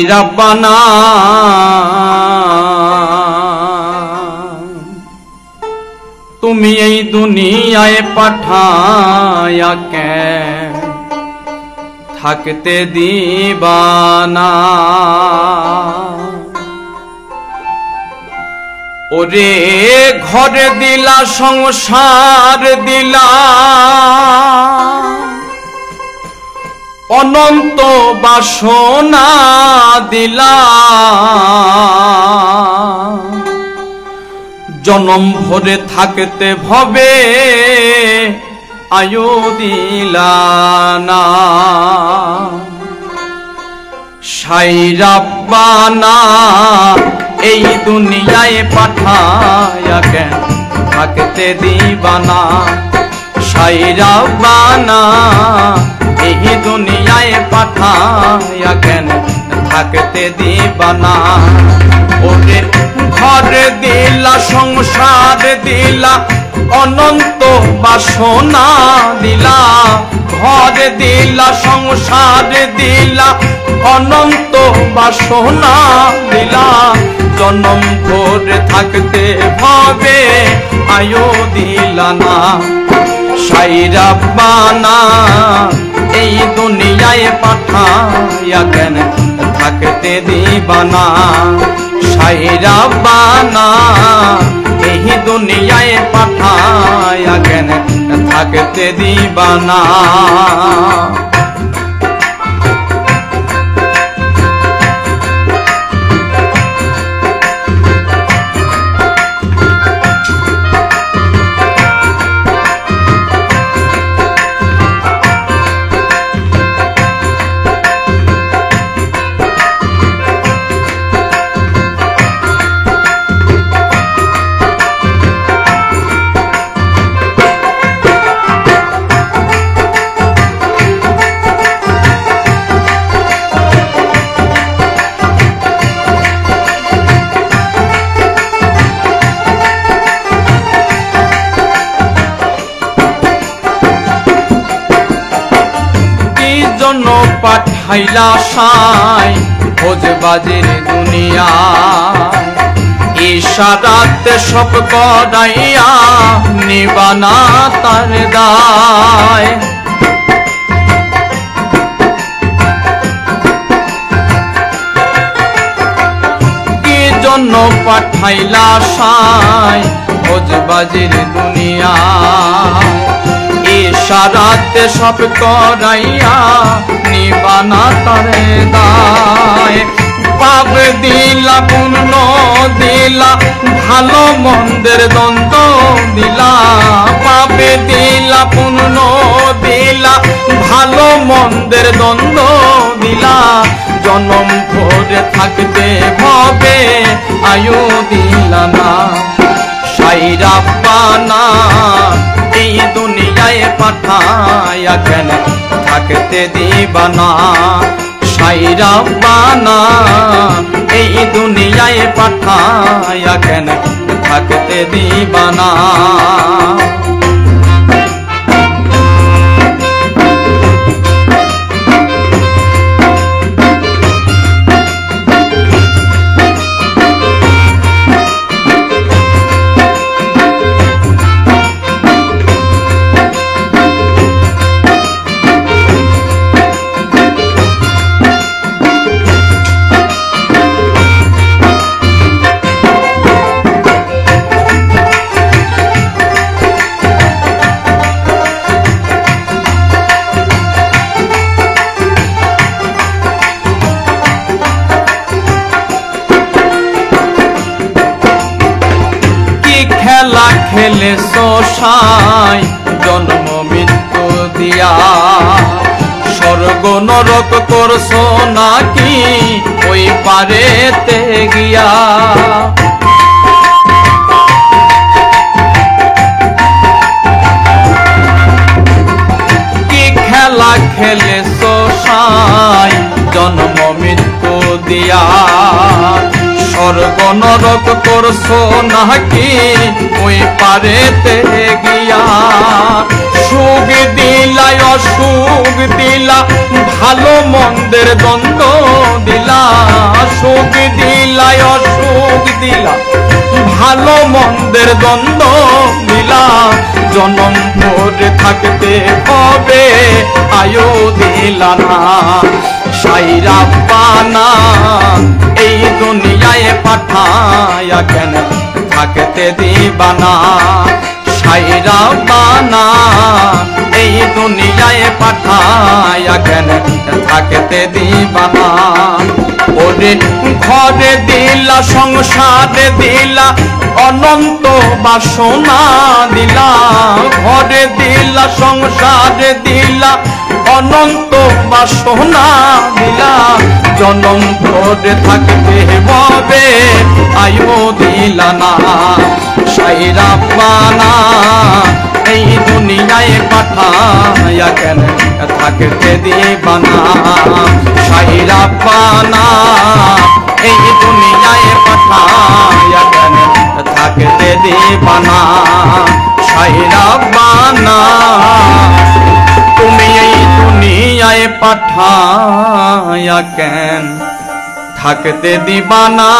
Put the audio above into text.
রব্বানা তুমি এই দুনিয়ায় পাঠায়া কেন থাকতে দিবানা ওরে ঘর দিলা সংসার দিলা অনন্ত বাসনা দিলা জনম ভরে থাকতে ভবে আয়ু দিলা না সাই রব্বানা এই দুনিয়ায় পাঠায়া কেন থাকতে দিবানা সাই রব্বানা এই দুনিয়ায় পাঠায়া কেন থাকতে দিবানা ওরে ঘর দিলা সংসার দিলা অনন্ত বাসনা দিলা ঘর দিলা সংসার দিলা অনন্ত বাসনা দিলা জনম ভরে থাকতে ভবে আয়ু দিলা না সাই রব্বানা এই দুনিয়ায় পাঠায়া কেন থাকতে দিবানা সাই রব্বানা এই দুনিয়ায় পাঠায়া কেন থাকতে দিবানা পাঠাইলা সাই ভোজবাজির দুনিয়া ইশারাতে সব করাইয়া নিবানা তার দায় কি জন্য পাঠাইলা সাই ভোজবাজির দুনিয়া ইশারাতে সব করাইয়া নিবানা তারে দায় পাপ দিলা পুণ্য দিলা ভালো মন্দের দ্বন্দ্ব দিলা পাপ দিলা পুণ্য দিলা ভালো মন্দের দ্বন্দ্ব দিলা জনম ভরে থাকতে ভবে আয়ু দিলা না সাই রব্বানা এই দুনিয়ায় পাঠায়া কেন থাকতে দিবানা সাই রব্বানা এই দুনিয়ায় পাঠায়া কেন থাকতে দিবানা খেলে সোসাই জন্ম মৃত্যু দিয়া স্বর্গ নরক করছো নাকি ওই পারেতে গিয়া কি খেলা খেলে সোসাই জন্ম মৃত্যু দিয়া স্বর্গ নরক করছো নাকি ওই পারেতে গিয়া সুখ দিলায় অসুখ দিলা, ভালো মন্দের দ্বন্দ্ব দিলা, সুখ দিলা অসুখ দিলা, ভালো মন্দের দ্বন্দ্ব দিলা, জনম ভরে থাকতে হবে আয়ু দিলা না। সাইরা পানা এই দুনিয়ায় পাঠায়া কেন থাকতে দিবানা, সাইরা বানা এই দুনিয়ায় পাঠায়া কেন থাকতে দিবানা। ওরে ঘরে দিলা, সংসারে দিলা, অনন্ত বাসনা দিলা, ঘরে দিলা, সংসারে দিলা, অনন্ত বাসনা দিলা, জনম ভরে থাকতে হবে আয়ু দিলা না। সাইরা বানা এই দুনিয়ায় পাঠায়া কেন থাকতে দিবানা, সাইরা বানা এই দুনিয়ায় পাঠায়া কেন থাকতে দিবানা, সাইরা বানা তুমি এই দুনিয়ায় পাঠায়া কেন থাকতে দিবানা।